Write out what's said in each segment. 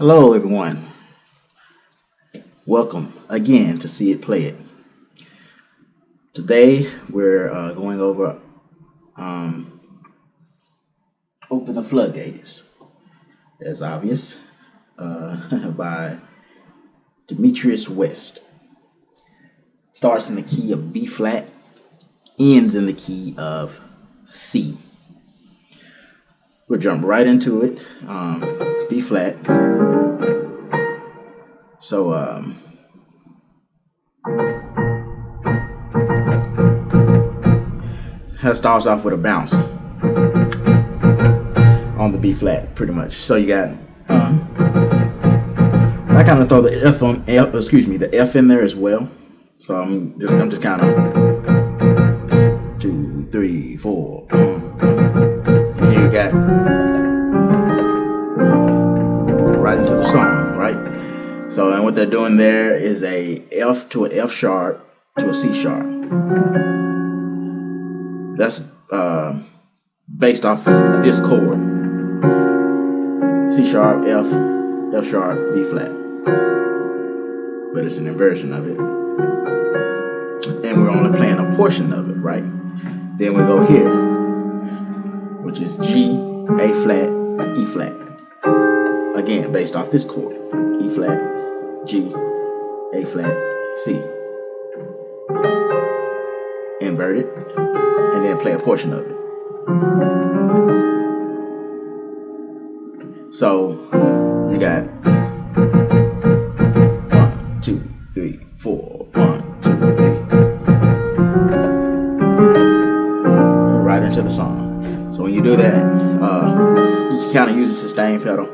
Hello everyone, welcome again to See It Play It. Today we're going over Open the Floodgates, as obvious, by Demetrius West. Starts in the key of B flat, ends in the key of C. We'll jump right into it. B flat. So it starts off with a bounce on the B flat, pretty much. So you got I kind of throw the the F in there as well. So I'm just kind of 2, 3, 4. And you got right into the song, right? So, and what they're doing there is a F to an F sharp to a C sharp. That's based off this chord. C sharp, F, F sharp, B flat. But it's an inversion of it. And we're only playing a portion of it, right? Then we go here, which is G, A flat, E flat. Again, based off this chord. E flat, G, A flat, C. Invert it, and then play a portion of it. So you got 1, 2, 3, 4, 1, 2, 3. Right into the song. So when you do that, you can kind of use the sustain pedal.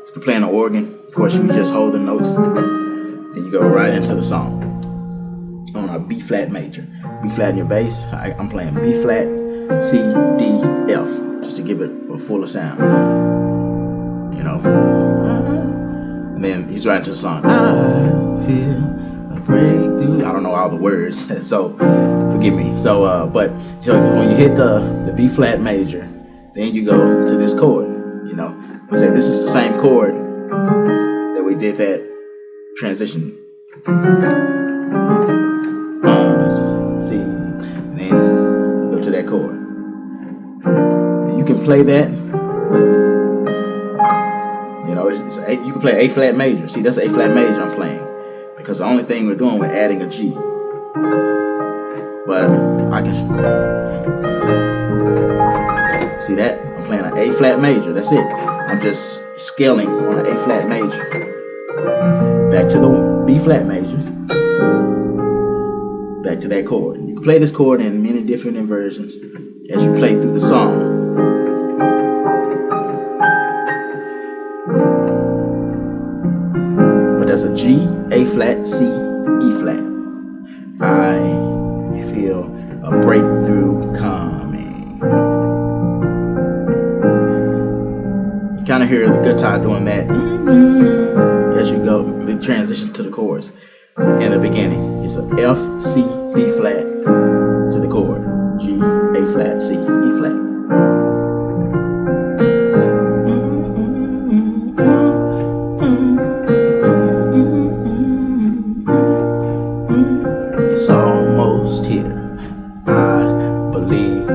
If you're playing an organ, of course, you just hold the notes and you go right into the song on a B flat major. B flat in your bass. I'm playing B flat, C, D, F, just to give it a fuller sound. You know, and then he's right into the song. I feel a breakthrough. I don't know all the words, so forgive me. So, but when you hit the B flat major, then you go to this chord. You know, I say this is the same chord that we did that transition. C, and then go to that chord. And you can play that. You know, you can play A flat major. See, that's A flat major I'm playing because the only thing we're doing, we're adding a G. But I can see that I'm playing an A flat major. That's it. I'm just scaling on an A flat major. Back to the B flat major. Back to that chord. You can play this chord in many different inversions as you play through the song. But that's a G, A flat, C, E flat. I feel a breakthrough coming. You kind of hear the guitar doing that as you go, the transition to the chords. In the beginning, it's a F, C, B flat to the chord. G, A flat, C, E flat. It's almost here. I believe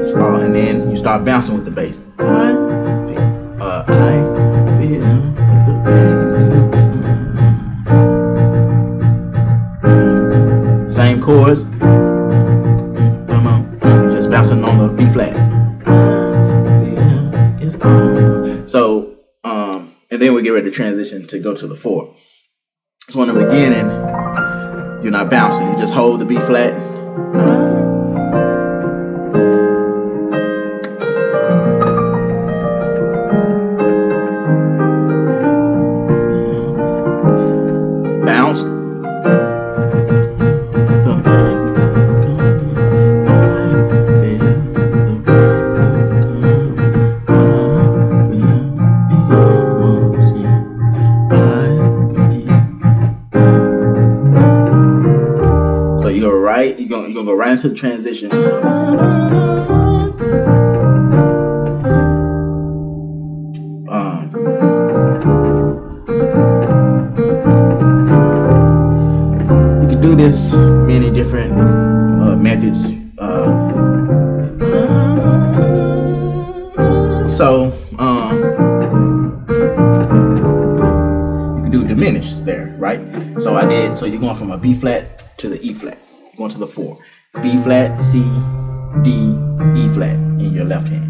it's all, and then you start bouncing with the bass. I feel the bass. Same chords. Come on, just bouncing on the B flat. So, and then we get ready to transition to go to the 4. So in the beginning, you're not bouncing. You just hold the B flat. Bounce. You're gonna go right into the transition. this many different methods. So you can do diminished there, right? So I did. So you're going from a B flat to the E flat. You're going to the 4. B flat, C, D, E flat in your left hand.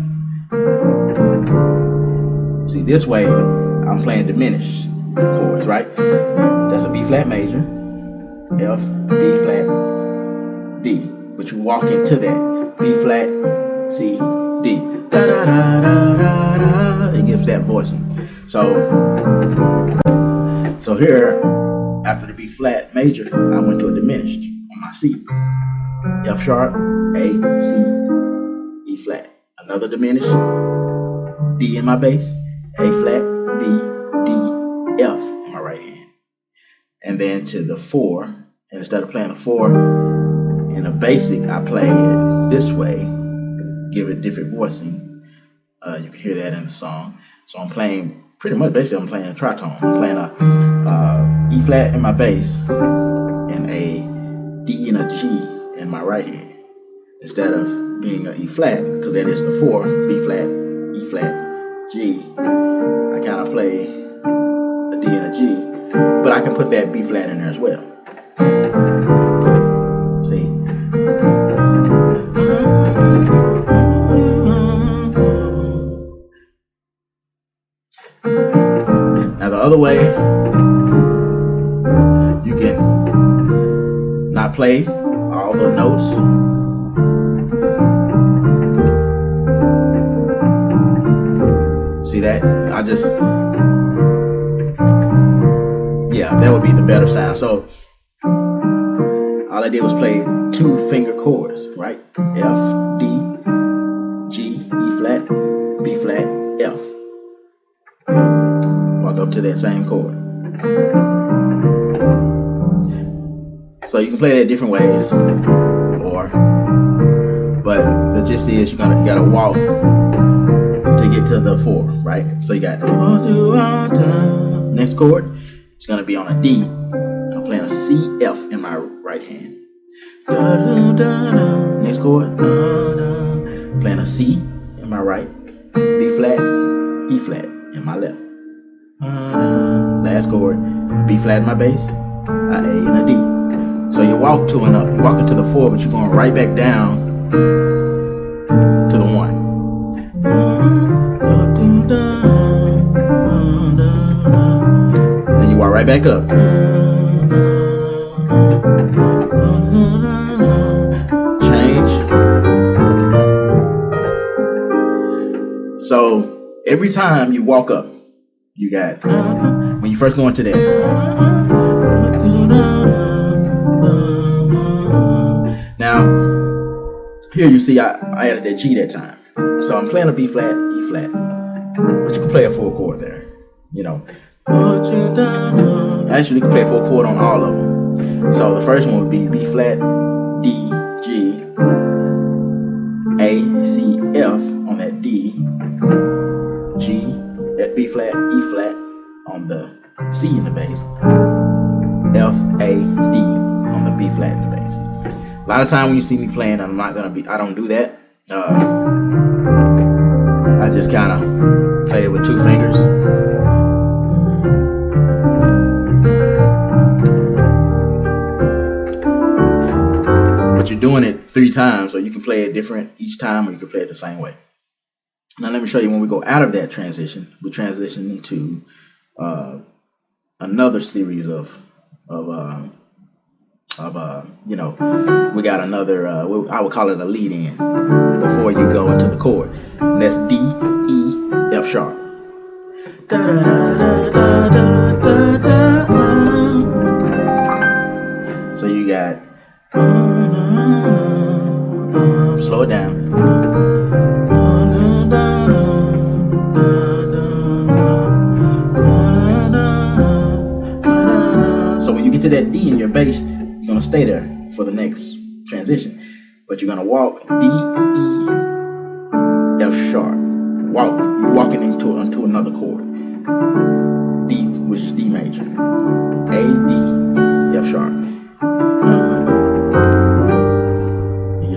See, this way I'm playing diminished chords, right? That's a B flat major, F, B flat, D. But you walk into that B flat, C, D. Da, da, da, da, da, da. It gives that voicing. So here, after the B flat major, I went to a diminished on my C. F sharp, A, C, E flat. Another diminished, D in my bass, A flat, B, D, F in my right hand. And then to the 4, and instead of playing a 4 in a basic, I play it this way, give it different voicing. You can hear that in the song. So I'm playing, pretty much basically I'm playing a tritone. I'm playing a E flat in my bass and a D and a G in my right hand. Instead of being an E flat, because that is the 4, B flat, E flat, G, I kind of play a D and a G, but I can put that B flat in there as well. See? Now the other way, you can not play all the notes. See that? Yeah, that would be the better sound. So all I did was play 2 finger chords, right? F, D, G, E flat, B flat, F. Walk up to that same chord. So you can play that different ways, but the gist is you gotta walk to get to the 4, right? So you got next chord. It's gonna be on a D. I'm playing a C, F in my right hand. Next chord, playing a C in my right, B flat, E flat in my left. Last chord, B flat in my bass, a and a D. So you walk to you walk into the 4, but you're going right back down to the 1. Then you walk right back up. Change. So every time you walk up, you got when you first go into that. Now here you see I added that G that time. So I'm playing a B flat, E flat, but you can play a full chord there. You know, actually you can play a full chord on all of them. So the first one would be B flat, D, G, A, C, F on that D, G, that B flat, E flat on the C in the bass, F, A, D on the B flat in the bass. A lot of time when you see me playing, I don't do that. I just kind of play it with 2 fingers. But you're doing it 3 times, so you can play it different each time, or you can play it the same way. Now let me show you when we go out of that transition, we transition into another series of we got another, I would call it a lead in before you go into the chord. And that's D, E, F sharp. Da, da, da, da, da, da, da, da. So you got, slow it down. So when you get to that D in your bass, you're gonna stay there for the next transition, but you're gonna walk D, E, F sharp. You're walking into another chord. D, which is D major. A, D, F sharp.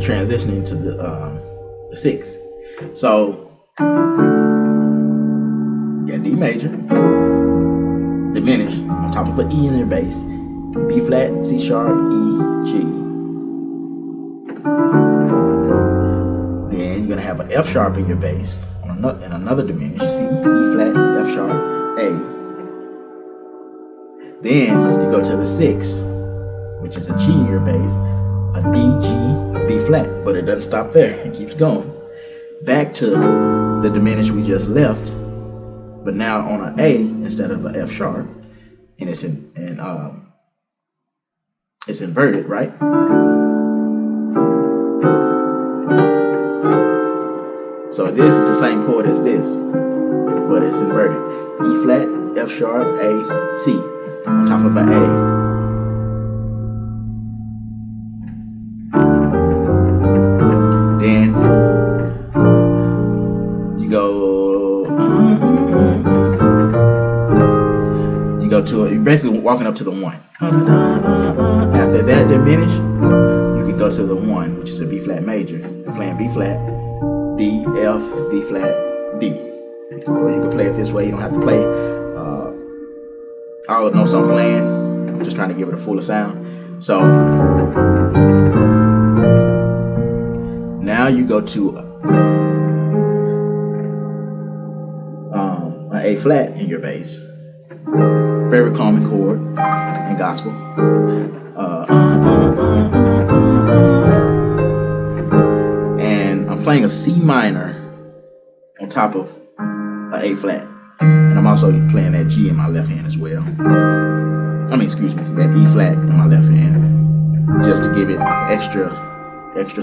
transitioning to the 6. So you got D major, diminished on top of an E in your bass, B flat, C sharp, E, G. Then you're gonna have an F sharp in your bass and another diminished, C, E flat, F sharp, A. Then you go to the 6, which is a G in your bass, a D, G, B flat, but it doesn't stop there. It keeps going. Back to the diminished we just left, but now on an A instead of an F sharp, and it's it's inverted, right? So this is the same chord as this, but it's inverted. E flat, F sharp, A, C, on top of an A. Then you go to you're basically walking up to the 1. After that diminished, you can go to the 1, which is a B flat major. You're playing B flat, D, F, B flat, D. Or you can play it this way. You don't have to play all the notes I'm playing. I'm just trying to give it a fuller sound. So now you go to an A flat in your bass. Very common chord in gospel. And I'm playing a C minor on top of an A flat. And I'm also playing that G in my left hand as well. That E flat in my left hand, just to give it extra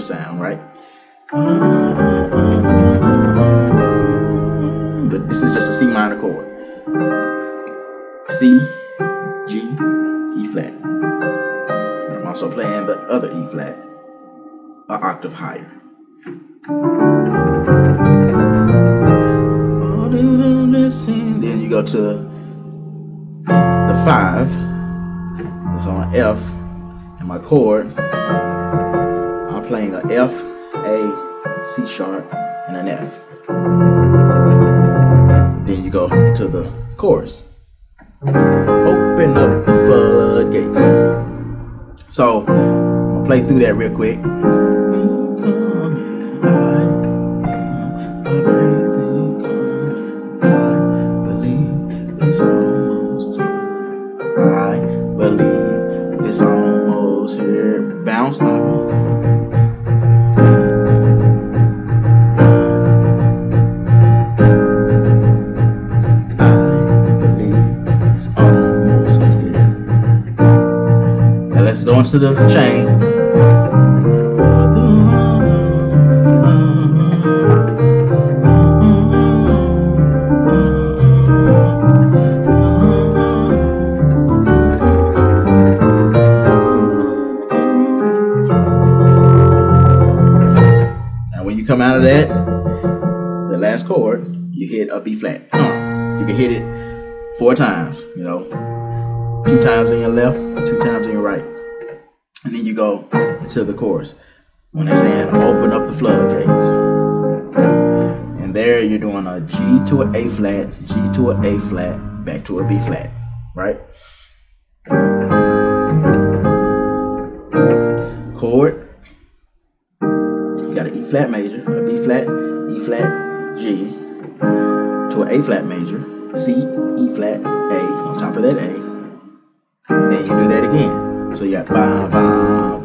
sound, right? But this is just a C minor chord. C, G, E flat. I'm also playing the other E flat, an octave higher. Then you go to the 5. It's on an F, and my chord, I'm playing an F, A, C sharp, and an F. Then you go to the chorus. Open up the floodgates. So I'll play through that real quick. It's almost here. Bounce. I believe it's almost here. Now let's go into the chain. Come out of that, the last chord, you hit a B flat. You can hit it 4 times, 2 times on your left, 2 times on your right. And then you go into the chorus when they're saying open up the floodgates. And there you're doing a G to an A flat, G to an A flat, back to a B flat, right? Chord. You got an E flat major, a B flat, E flat, G, to an A flat major, C, E flat, A, on top of that A. And then you do that again. So you got ba, ba,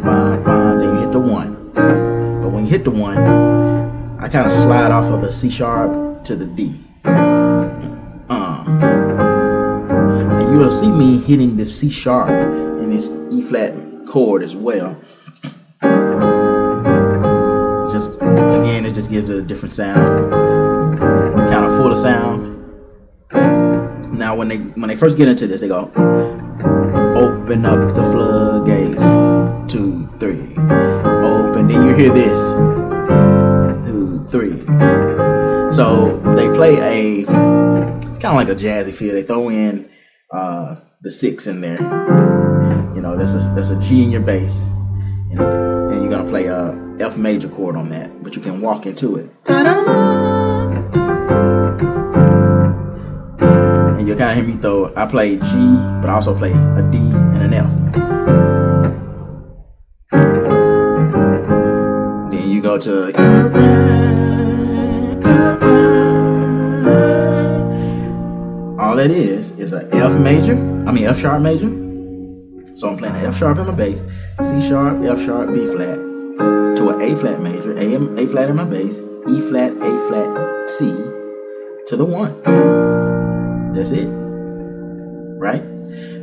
ba, ba, then you hit the 1. But when you hit the 1, I kind of slide off of the C sharp to the D. And you will see me hitting this C sharp in this E flat chord as well. Again, it just gives it a different sound, kind of fuller sound. Now, when they first get into this, they go, open up the floodgates, 2, 3, open. Then you hear this, 2, 3. So they play a kind of like a jazzy feel. They throw in the 6 in there. That's a G in your bass, and you're gonna play a F major chord on that, but you can walk into it. And you'll kind of hear me throw, I play G, but I also play a D and an F. Then you go to all that is an F sharp major. So I'm playing an F sharp in my bass, C sharp, F sharp, B flat, to an A flat major, A flat in my bass, E flat, A flat, C, to the 1. That's it, right?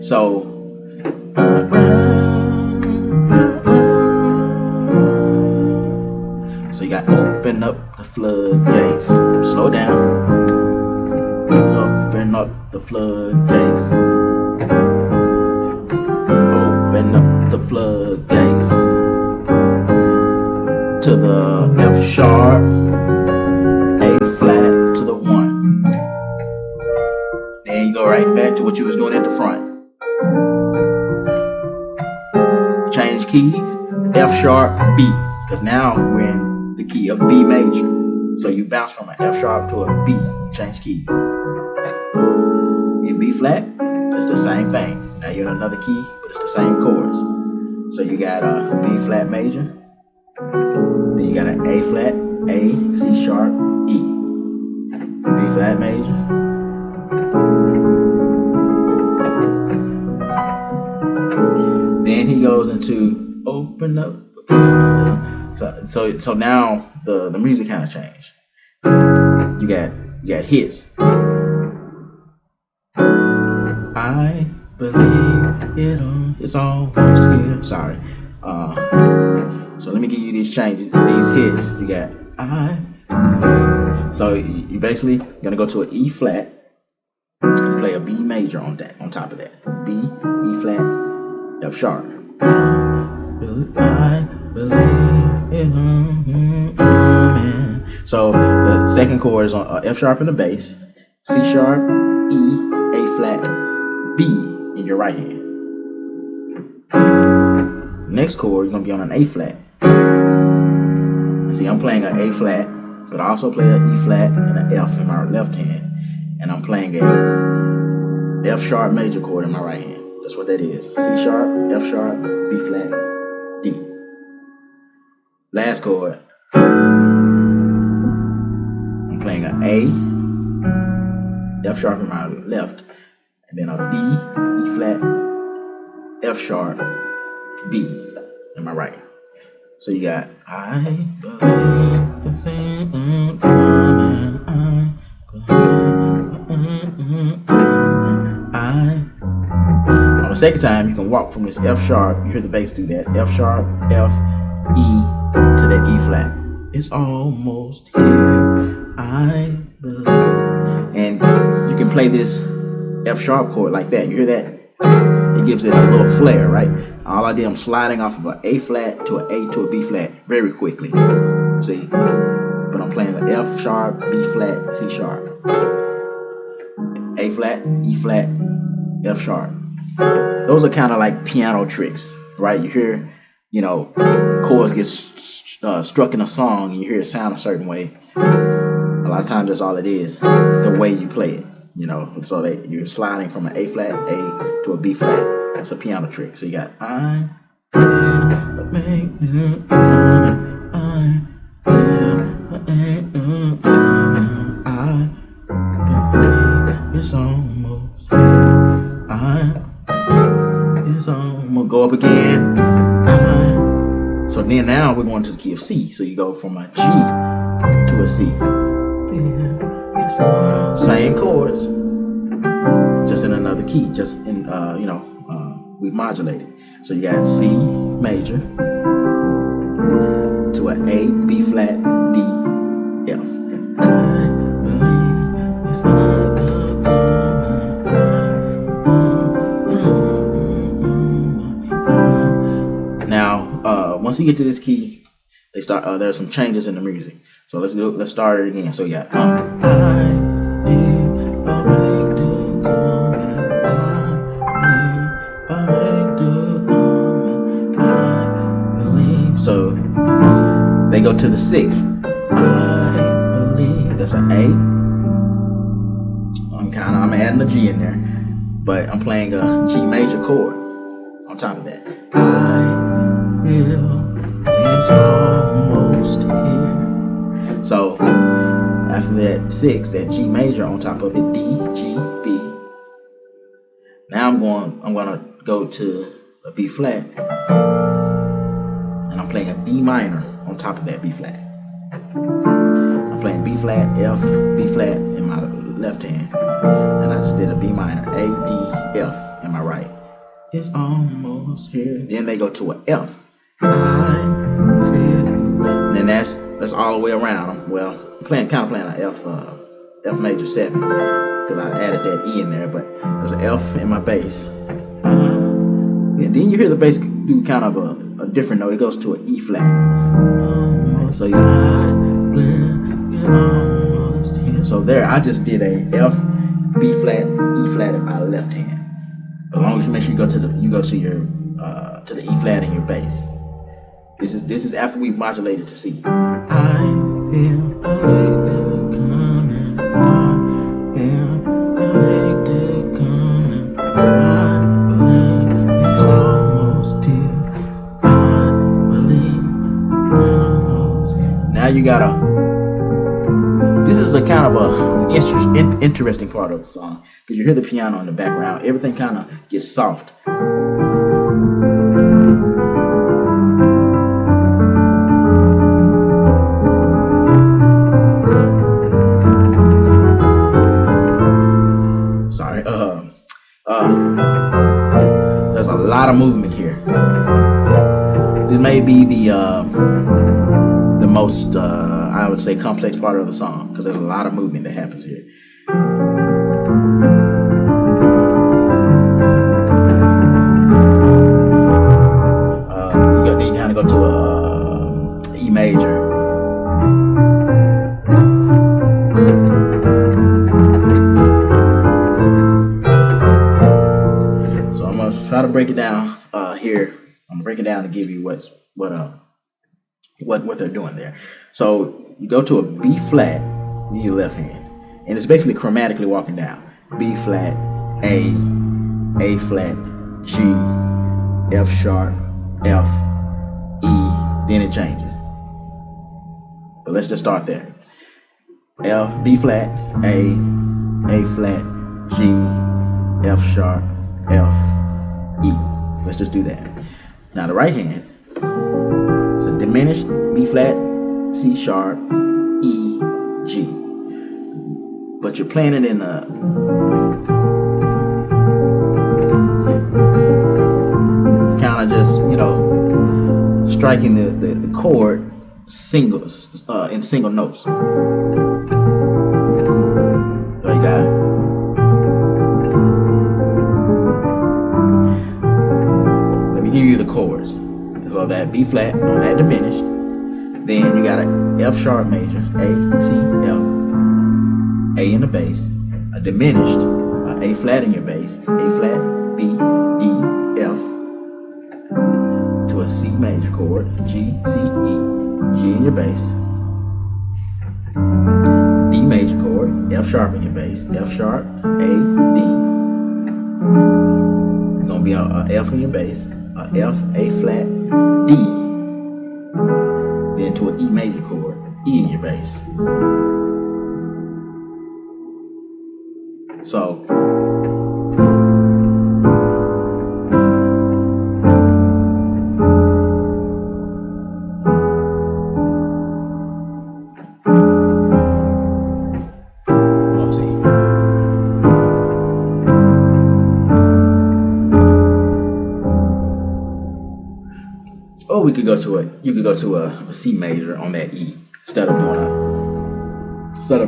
So, you got open up the floodgates. Slow down. Open up the floodgates. Open up the floodgates. To the F sharp, A flat, to the 1. Then you go right back to what you was doing at the front. Change keys, F sharp, B, because now we're in the key of B major. So you bounce from an F sharp to a B, change keys. In B flat, it's the same thing. Now you're in another key, but it's the same chords. So you got a B flat major, then you got an A flat, A, C sharp, E. B flat major. Then he goes into open up. So now the music kind of changed. You got hits. I believe it's almost here. Sorry. So let me give you these changes, these hits. You got I believe. So you basically gonna go to an E flat. You play a B major on top of that. B, E flat, F sharp. I believe in So the second chord is on F sharp in the bass, C sharp, E, A flat, B in your right hand. Next chord, you're gonna be on an A flat. See, I'm playing an A flat, but I also play an E flat and an F in my left hand, and I'm playing a F sharp major chord in my right hand. That's what that is. C sharp, F sharp, B flat, D. Last chord, I'm playing an A, F sharp in my left, and then a B, E flat, F sharp, B in my right. So you got I believe the thing on the second time, you can walk from this F sharp. You hear the bass do that. F sharp, F, E to that E flat. It's almost here. I believe. And you can play this F sharp chord like that. You hear that? It gives it a little flair, right? All I did, I'm sliding off of an A flat to an A to a B flat very quickly. See? But I'm playing the F sharp, B flat, C sharp. A flat, E flat, F sharp. Those are kind of like piano tricks, right? You hear, chords get struck in a song and you hear it sound a certain way. A lot of times that's all it is, the way you play it, so that you're sliding from an A flat, A to a B flat. That's a piano trick. So you got I it's almost it's almost go up again. So then now we're going to the key of C. So you go from a G to a C. Same chords, just in another key, just in we've modulated. So you got C major to an A, B flat, D, F. I believe it's now, once you get to this key, they start. There's some changes in the music. So let's start it again. So you got So go to the 6. I believe that's an A. I'm adding a G in there, but I'm playing a G major chord on top of that. I feel it's almost here. So after that 6, that G major on top of it, D, G, B. Now I'm gonna go to a B flat, and I'm playing a D minor on top of that B flat. I'm playing B flat, F, B flat in my left hand, and I just did a B minor, A, D, F in my right. It's almost here. Then they go to an F. I feel, and then that's all the way around. Well, I'm kind of playing an F major 7 because I added that E in there, but there's an F in my bass. And then you hear the bass do kind of a different note. It goes to an E flat. So you almost here. So there, I just did a F, B flat, E flat in my left hand. As long as you make sure you go to the E flat in your bass. This is after we've modulated to C. I feel coming, I feel coming, I believe it's almost here, I believe almost here. Now you gotta, this is a kind of a interesting part of the song, because you hear the piano in the background, everything kind of gets soft. There's a lot of movement here. This may be the most, I would say, complex part of the song, because there's a lot of movement that happens here. You kind of go to a E major. Try to break it down here. I'm gonna break it down to give you what they're doing there. So you go to a B flat in your left hand, and it's basically chromatically walking down. B flat, A flat, G, F sharp, F, E. Then it changes. But let's just start there. B flat, A flat, G, F sharp, F, E. Let's just do that. Now the right hand, it's a diminished B flat, C sharp, E, G. But you're playing it in a kind of just, striking the chord singles in single notes. There you go. Give you the chords. So that B flat on that diminished. Then you got an F sharp major, A, C, F, A in the bass, a diminished, A flat in your bass, A flat, B, D, F, to a C major chord, G, C, E, G in your bass, D major chord, F sharp in your bass, F sharp, A, D. It's gonna be a F in your bass. F, A flat, D, then to an E major chord, E in your bass. So let's see. Or you could go to a C major on that E instead of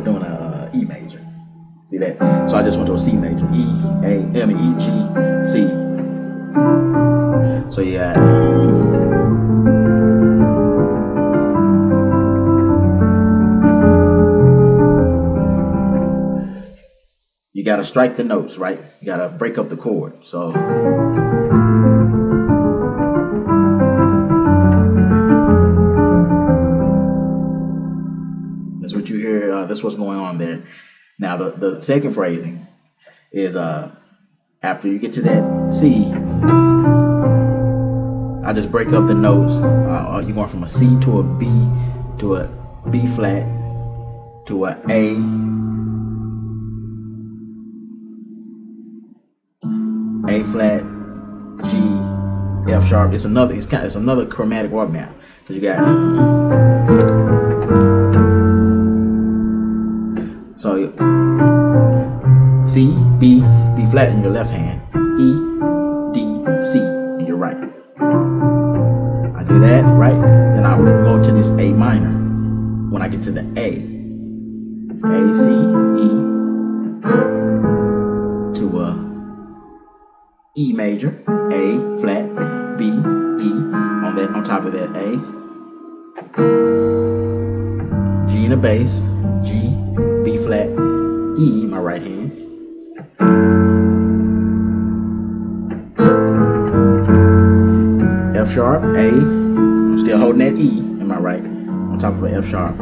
doing a E major. See that? So I just went to a C major, E, G, C. So you got you gotta strike the notes, right? You gotta break up the chord. So That's what's going on there. Now the second phrasing is after you get to that C, I just break up the notes. You're going from a C to a B to a B flat to a A flat, G, F sharp. It's another chromatic arc now, because you got so C, B, B flat in your left hand, E, D, C in your right. I do that, right? Then I will go to this A minor. When I get to the A, C, E, to a E major, A flat, B, E on top of that A, G in the bass, G, B flat, E in my right hand, F sharp, A, I'm still holding that E in my right, on top of an F sharp.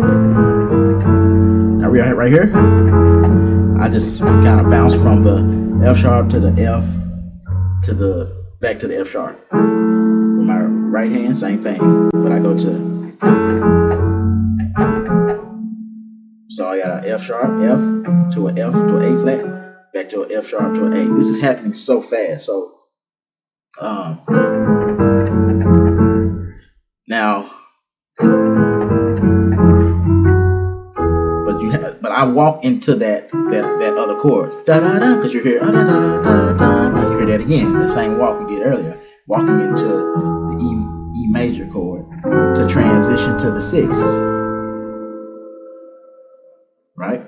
Now right here, I just kind of bounce from the F sharp to the F to the back to the F sharp. With my right hand, same thing, but I go to, so I got an F sharp, F to an F to an A flat, back to an F sharp to an A. This is happening so fast. So now, but I walk into that other chord, da da da, because you hear da da da da da. You hear that again, the same walk we did earlier, walking into the E major chord to transition to the 6, right?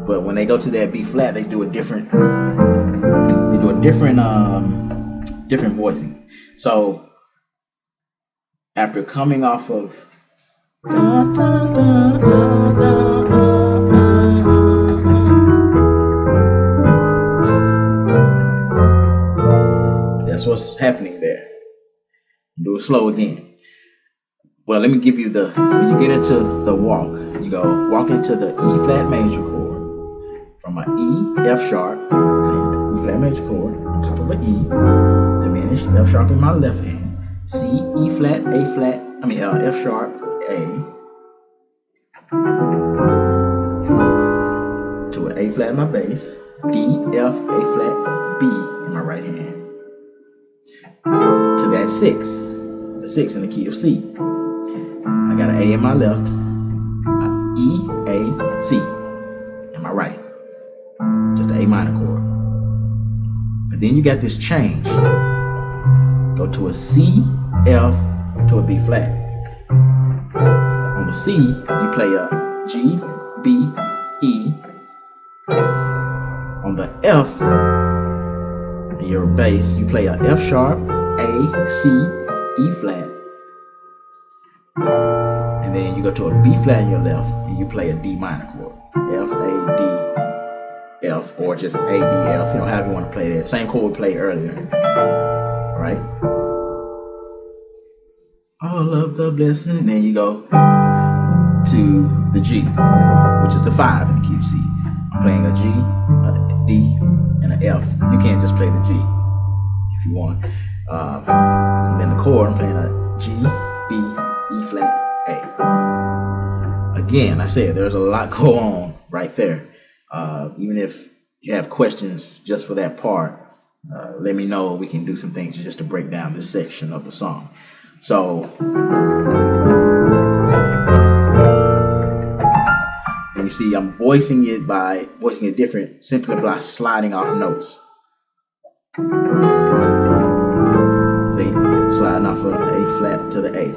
But when they go to that B flat, they do a different different voicing. So after coming off of that's what's happening there. Do it slow again. Well, let me give you when you get into the walk, you go walk into the E flat major chord from an E, F sharp, E flat major chord on top of an E, diminished, F sharp in my left hand, C, E flat, A flat, F sharp, A, to an A flat in my bass, D, F, A flat, B in my right hand, to that 6, the 6 in the key of C. I got an A in my left, E, A, C in my right, just an A minor chord. But then you got this change. Go to a C, F, to a B flat. On the C, you play a G, B, E. On the F, in your bass, you play a F sharp, A, C, E flat. And then you go to a B flat in your left, and you play a D minor chord. F, A, D, F, or just A, D, F, however you want to play that. Same chord we played earlier, right? All of the blessing, and then you go to the G, which is the 5 in the key of C. I'm playing a G, a D, and an F. You can't just play the G if you want. And then the chord, I'm playing a G, B, E flat, A. Again, I said there's a lot going on right there. Even if you have questions just for that part, let me know. We can do some things just to break down this section of the song. So and you see I'm voicing it different simply by sliding off notes. See, sliding off of A flat to the A.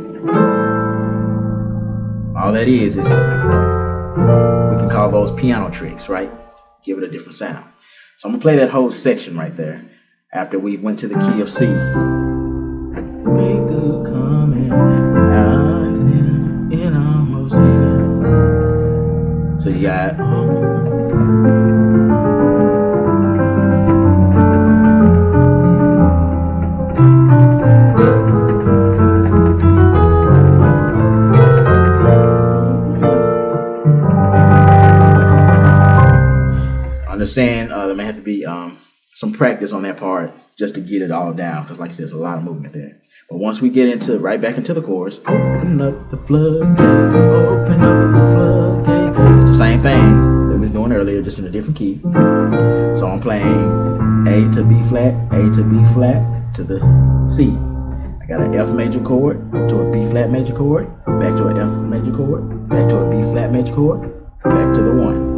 All that is we can call those piano tricks, right? Give it a different sound. So I'm gonna play that whole section right there after we went to the key of C. Make the coming out in almost here. So you got Understand there may have to be some practice on that part just to get it all down, because like I said, there's a lot of movement there. But once we get into right back into the chorus, open up the floodgate, open up the floodgate. It's the same thing that we was doing earlier, just in a different key. So I'm playing A to B flat, A to B flat to the C. I got an F major chord to a B flat major chord, back to an F major chord, back to a B flat major chord, back to the 1.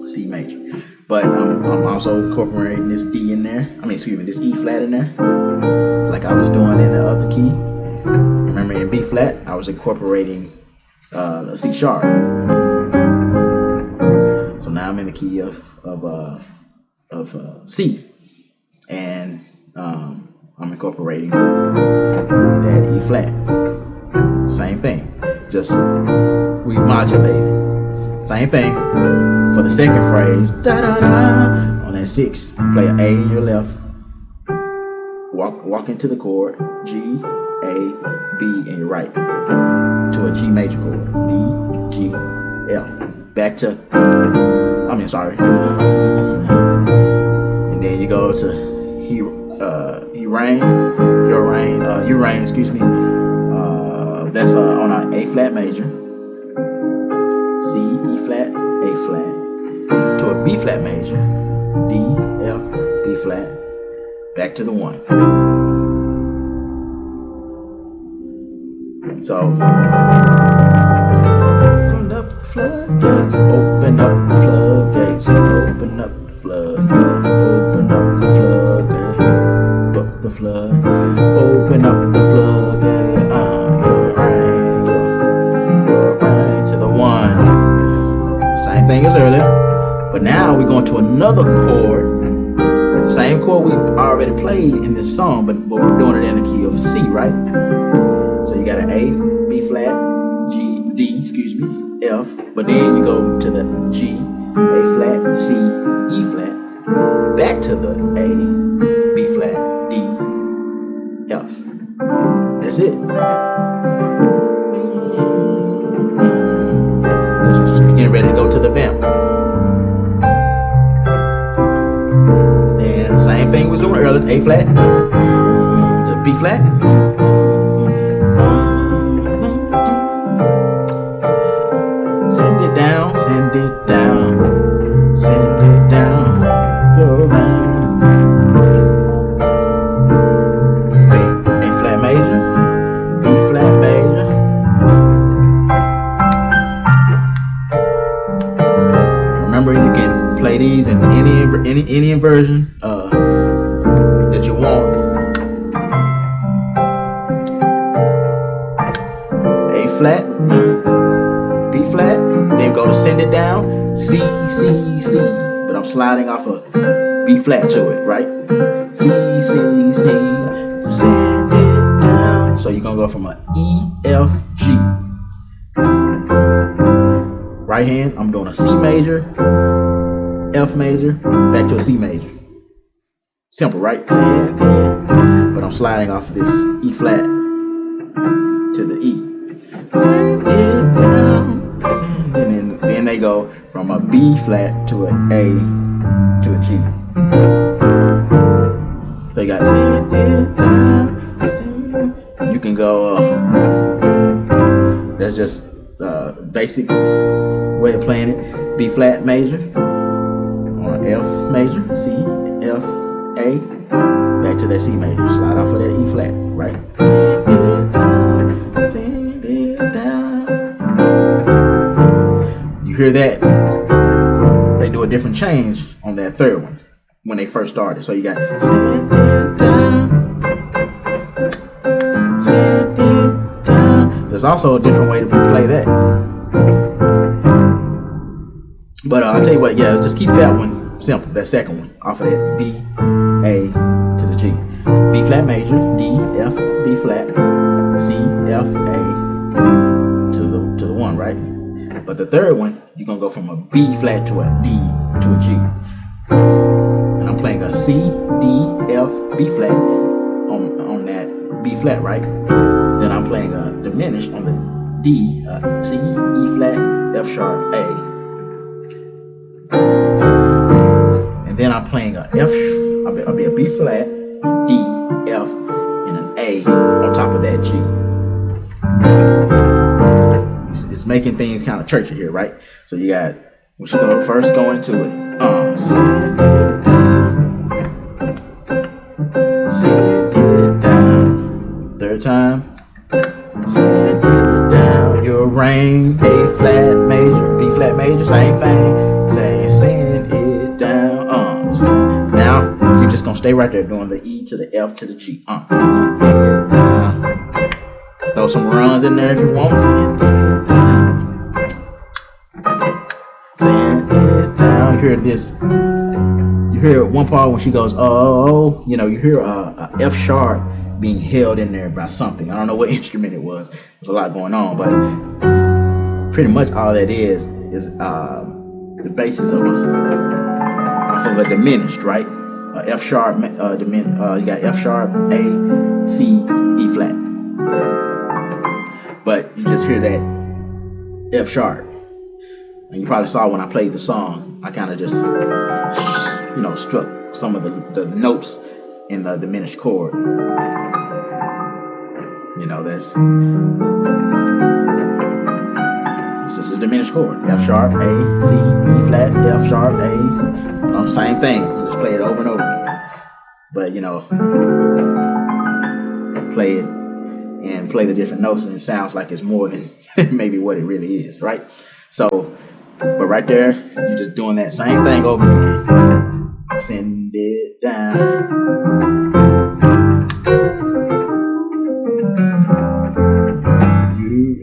C major. But I'm also incorporating this D in there. This E flat in there, like I was doing in the other key. Remember, in B flat, I was incorporating a C sharp. So now I'm in the key of C, and I'm incorporating that E flat. Same thing, just remodulated. Same thing for the second phrase. Da da da. On that 6, you play an A in your left. Walk into the chord G, A, B in your right to a G major chord. D, G, F. Back to. And then you go to Urain, excuse me. That's on an A flat major. C, E flat, A flat, to a B flat major, D, F, B flat, back to the 1. So, open up the floodgates, open up the floodgates, open up the floodgates, open up the floodgates, up the flood, open up the floodgates, rain to the 1. Same thing as earlier, but now we're going to another chord. Same chord we already played in this song, but we're doing it in the key of C, right? So you got an A, B flat, G, D, excuse me, F, but then you go to the G, A flat, C, E flat, back to the A, B flat, D, F. That's it. Getting ready to go to the vamp. And same thing we was doing earlier. A flat to B flat. Send it down, send it down, send it down. Go around. A flat major, B flat major. Remember, you can play these in any inversion that you want. A flat, B flat, then go to send it down, C, C, C. But I'm sliding off a B flat to it, right? C, C, C, send it down. So you're gonna go from a E, F, G. Right hand, I'm doing a C major, F major, back to a C major. Simple, right? But I'm sliding off this E flat to the E. Send it down, and then they go from a B flat to an A to a G. So you got send it down. You can go. That's just basic way of playing it. B flat major on an F major, C, F, A, back to that C major. Slide off of that E flat, right? Send it down. You hear that? They do a different change on that third one when they first started. So you got send it down, send it down. There's also a different way to play that. But I'll tell you what, yeah, just keep that one simple, that second one, off of that B, A to the G. B flat major, D, F, B flat, C, F, A to the 1, right? But the third one, you're gonna go from a B flat to a D to a G. And I'm playing a C, D, F, B flat on that B flat, right? Then I'm playing a diminished on the D, C, E flat, F sharp, A. And then I'm playing a F, I'll be a B flat, D, F, and an A on top of that G. It's making things kind of churchy here, right? So you got, we should first go into it. Send it down. Send it down. Third time. Send it down. Your rain, A flat major, B flat major, same thing. Saying send it down. Now you're just gonna stay right there doing the E to the F to the G. Throw some runs in there if you want to. Send it down. You hear this. You hear one part when she goes, oh, you know, you hear a F sharp being held in there by something. I don't know what instrument it was. There's a lot going on, but pretty much all that is the basis of off of a diminished, right? F sharp, you got F sharp, A, C, E flat. But you just hear that F sharp. And you probably saw when I played the song, I kind of just, you know, struck some of the notes in the diminished chord. You know, this is a diminished chord. F sharp, A, C, E flat, F sharp, A. You know, same thing. Just play it over and over again. But, you know, play it and play the different notes, and it sounds like it's more than maybe what it really is, right? So, but right there, you're just doing that same thing over again. Send it down.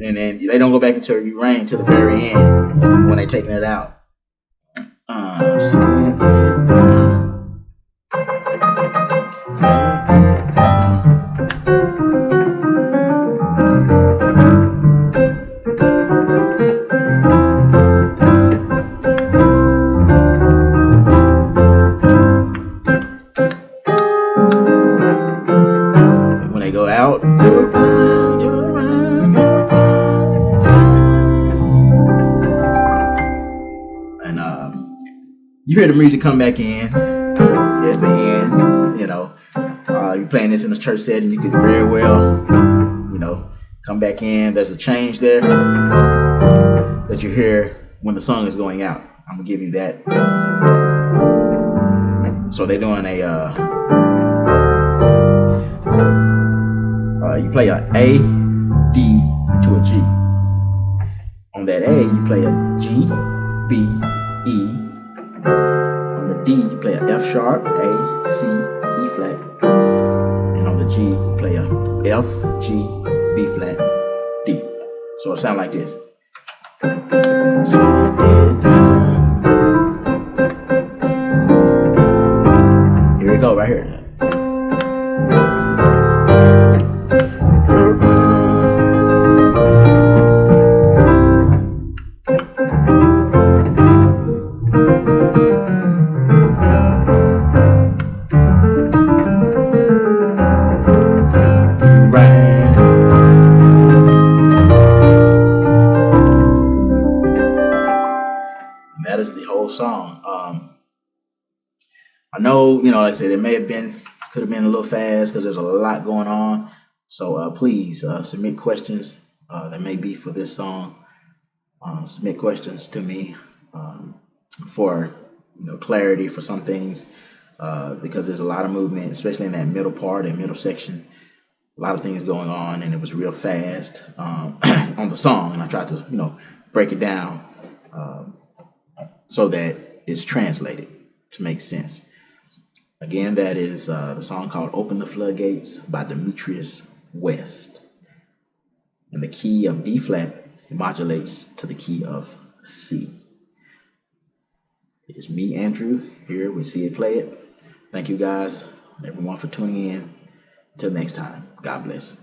And then they don't go back into you rain to the very end when they're taking it out. Send it down. Send it down. When they go out, you're around, you're around, you're around. And you hear the music come back in. There's the end. You know, you're playing this in a church setting, you could very well, you know, come back in. There's a change there that you hear when the song is going out. I'm gonna give you that. So they're doing a you play a A, D to a G. On that A, you play a G, B, E. On the D, you play a F sharp, A, C, E flat. And on the G, you play a F, G, B flat, D. So it sounds like this. Here we go, right here. That is the whole song. I know, you know, like I said, could have been a little fast because there's a lot going on. So please submit questions that may be for this song. Submit questions to me for, you know, clarity for some things because there's a lot of movement, especially in that middle part and middle section. A lot of things going on, and it was real fast on the song, and I tried to, you know, break it down so that it's translated to make sense. Again, that is the song called Open the Floodgates by Demetrius West. In the key of B flat, it modulates to the key of C. It's me, Andrew, here with See It Play It. Thank you guys, everyone, for tuning in. Until next time, God bless.